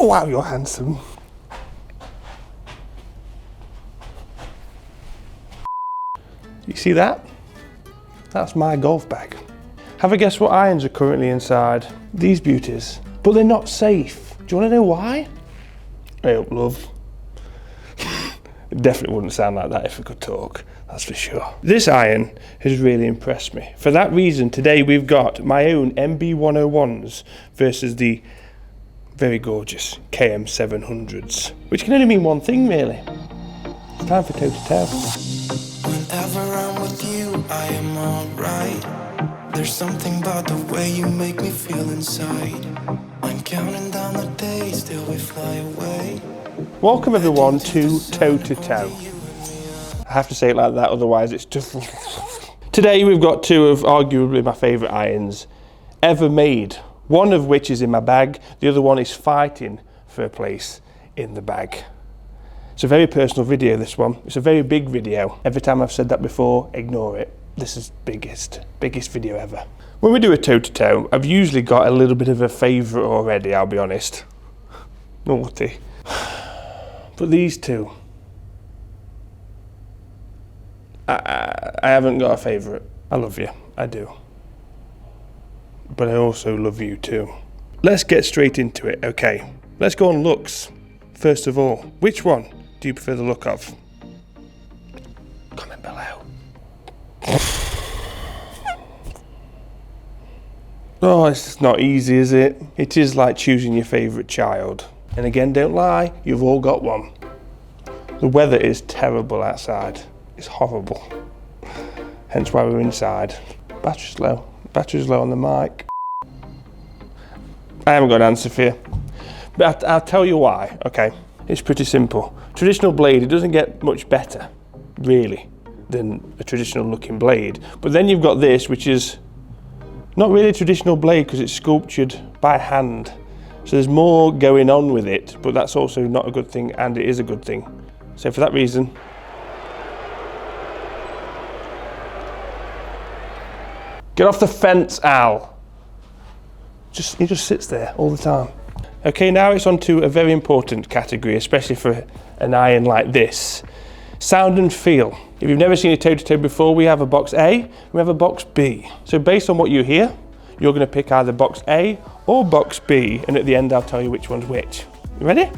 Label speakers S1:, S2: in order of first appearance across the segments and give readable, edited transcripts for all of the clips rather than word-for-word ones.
S1: Wow, you're handsome. You see that? That's my golf bag. Have a guess what irons are currently inside these beauties? But they're not safe. Do you want to know why? I hope, love. It definitely wouldn't sound like that if I could talk, that's for sure. This iron has really impressed me. For that reason, today we've got my own MB-101s versus the very gorgeous KM700s, which can only mean one thing, really. It's time for toe to toe.
S2: Whenever I'm with you, I am alright. There's something about the way you make me feel inside. I'm counting down the days till we fly away.
S1: Welcome everyone to Toe to Toe. I have to say it like that, otherwise it's just... Today we've got two of arguably my favourite irons ever made. One of which is in my bag, the other one is fighting for a place in the bag. It's a very personal video, this one. It's a very big video. Every time I've said that before, ignore it. This is biggest video ever. When we do a toe to toe, I've usually got a little bit of a favourite already, I'll be honest. Naughty. But these two, I haven't got a favourite. I love you, I do. But I also love you too. Let's get straight into it, okay? Let's go on looks. First of all, which one do you prefer the look of? Comment below. Oh, it's not easy, is it? It is like choosing your favourite child. And again, don't lie, you've all got one. The weather is terrible outside. It's horrible. Hence why we're inside. Battery's low. Battery's low on the mic. I haven't got an answer for you. But I'll tell you why, okay? It's pretty simple. Traditional blade, it doesn't get much better, really, than a traditional looking blade. But then you've got this, which is not really a traditional blade because it's sculptured by hand. So there's more going on with it, but that's also not a good thing, and it is a good thing. So for that reason, get off the fence, Al. He just sits there all the time. Okay, now it's on to a very important category, especially for an iron like this. Sound and feel. If you've never seen a toe-to-toe before, we have a box A, we have a box B. So based on what you hear, you're going to pick either box A or box B, and at the end I'll tell you which one's which. You ready?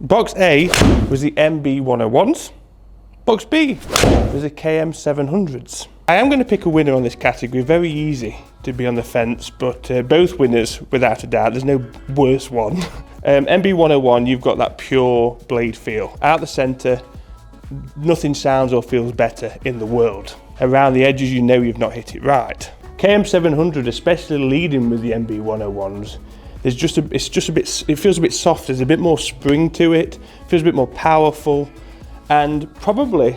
S1: Box A was the MB-101s. Box B was the KM700s. I am going to pick a winner on this category, very easy to be on the fence, but both winners without a doubt, there's no worse one. MB-101, you've got that pure blade feel. Out the centre, nothing sounds or feels better in the world. Around the edges, you know you've not hit it right. KM700, especially leading with the MB-101s, it feels a bit soft, there's a bit more spring to it, feels a bit more powerful, and probably,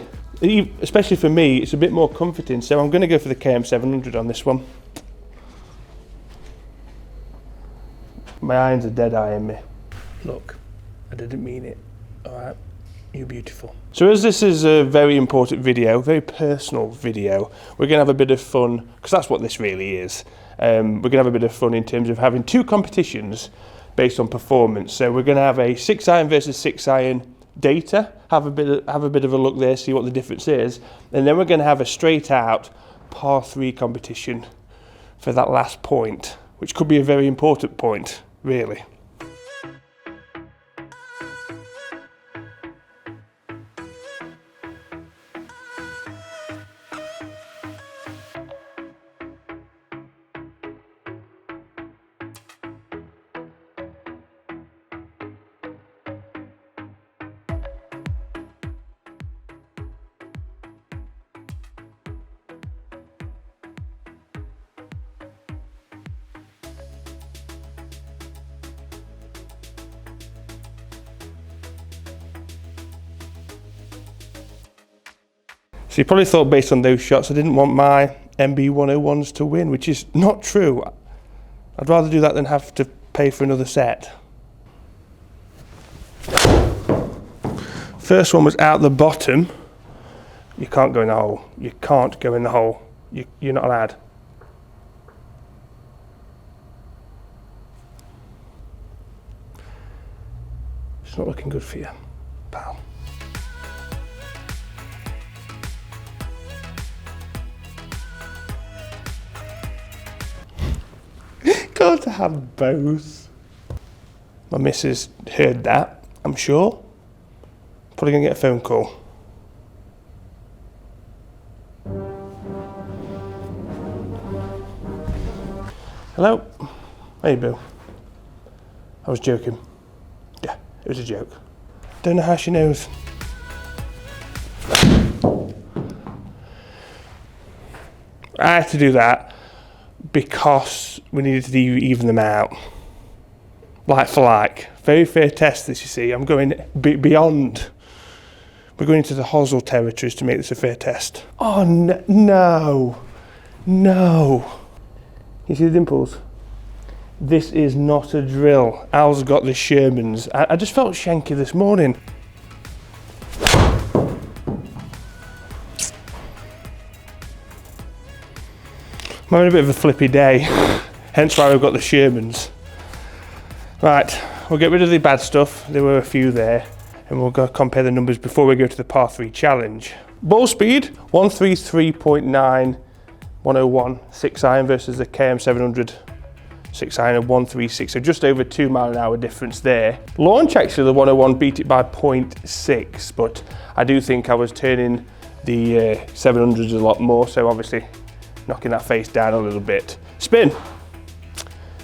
S1: especially for me, it's a bit more comforting, so I'm going to go for the KM700 on this one. My irons are dead eyeing me. Look, I didn't mean it, alright? You're beautiful. So as this is a very important video, very personal video, we're going to have a bit of fun, because that's what this really is. We're going to have a bit of fun in terms of having two competitions based on performance. So we're going to have a 6-iron versus 6-iron data, have a bit of a look there, see what the difference is, and then we're going to have a straight out par 3 competition for that last point, which could be a very important point, really. So you probably thought based on those shots I didn't want my MB-101s to win, which is not true. I'd rather do that than have to pay for another set. First one was out the bottom. You can't go in the hole. You can't go in the hole. You're not allowed. It's not looking good for you, pal. Got to have both. My missus heard that, I'm sure. Probably gonna get a phone call. Hello? Hey, Bill. I was joking. Yeah, it was a joke. Don't know how she knows. I had to do that because we needed to even them out. Like for like. Very fair test this, you see. I'm going beyond. We're going into the hosel territories to make this a fair test. Oh, no. No. You see the dimples? This is not a drill. Al's got the Shermans. I just felt shanky this morning. I'm having a bit of a flippy day, hence why we've got the Shermans. Right, we'll get rid of the bad stuff. There were a few there, and we'll go compare the numbers before we go to the par 3 challenge. Ball speed, 133.9, 101 6 iron versus the KM700 6 iron of 136, so just over 2 mile an hour difference there. Launch, actually, the 101 beat it by 0.6, but I do think I was turning the 700s a lot more, so obviously knocking that face down a little bit. Spin.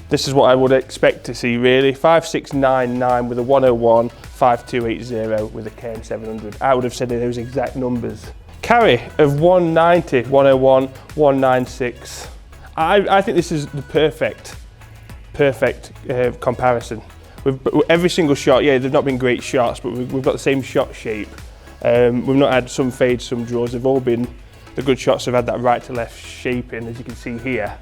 S1: This is what I would expect to see, really. 5699 with a 101, 5280 with a KM700. I would have said those exact numbers. Carry of 190, 101, 196. I think this is the perfect comparison. Every single shot, yeah, they've not been great shots, but we've got the same shot shape. We've not had some fades, some draws. They've all been, the good shots have had that right to left shaping, as you can see here.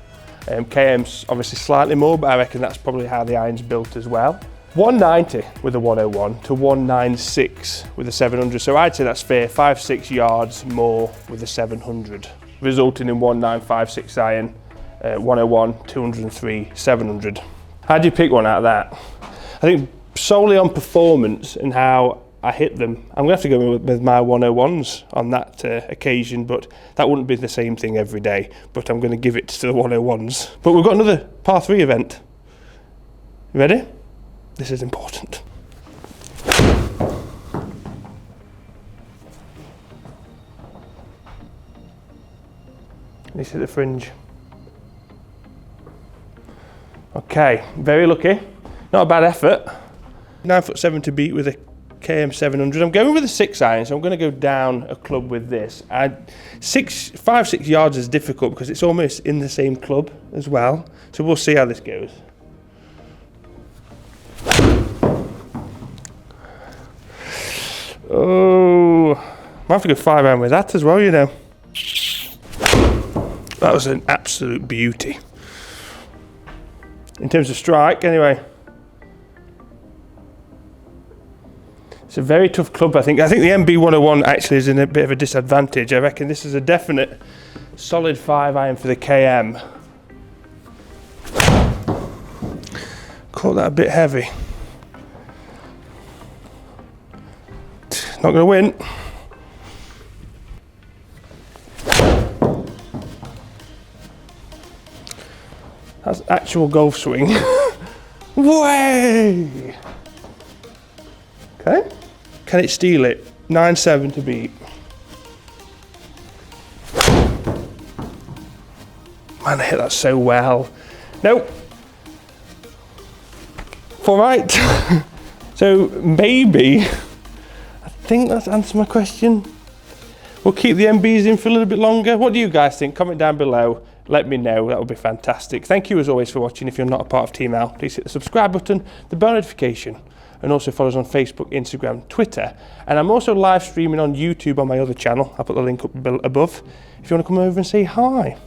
S1: KM's obviously slightly more, but I reckon that's probably how the iron's built as well. 190 with a 101 to 196 with a 700. So I'd say that's fair, 5-6 yards more with a 700, resulting in 1956 iron, 101, 203, 700. How do you pick one out of that? I think solely on performance and how I hit them, I'm gonna have to go with my 101s on that occasion, but that wouldn't be the same thing every day, but I'm gonna give it to the 101s. But we've got another par 3 event. You ready? This is important. This is the fringe. Okay, very lucky. Not a bad effort. 9'7" to beat with a KM700. I'm going with a 6 iron, so I'm going to go down a club with this. 5-6 yards is difficult because it's almost in the same club as well. So we'll see how this goes. Oh, might have to go 5 iron with that as well, you know. That was an absolute beauty. In terms of strike, anyway. It's a very tough club, I think. I think the MB-101 actually is in a bit of a disadvantage. I reckon this is a definite solid 5 iron for the KM. Caught that a bit heavy. Not going to win. That's actual golf swing. Way! Okay. Can it steal it? 9'7" to beat. Man, I hit that so well. Nope. All right. So maybe, I think that's answered my question. We'll keep the MBs in for a little bit longer. What do you guys think? Comment down below. Let me know, that would be fantastic. Thank you as always for watching. If you're not a part of TEAMAL, please hit the subscribe button, the bell notification, and also follow us on Facebook, Instagram, Twitter. And I'm also live streaming on YouTube on my other channel. I'll put the link up above if you want to come over and say hi.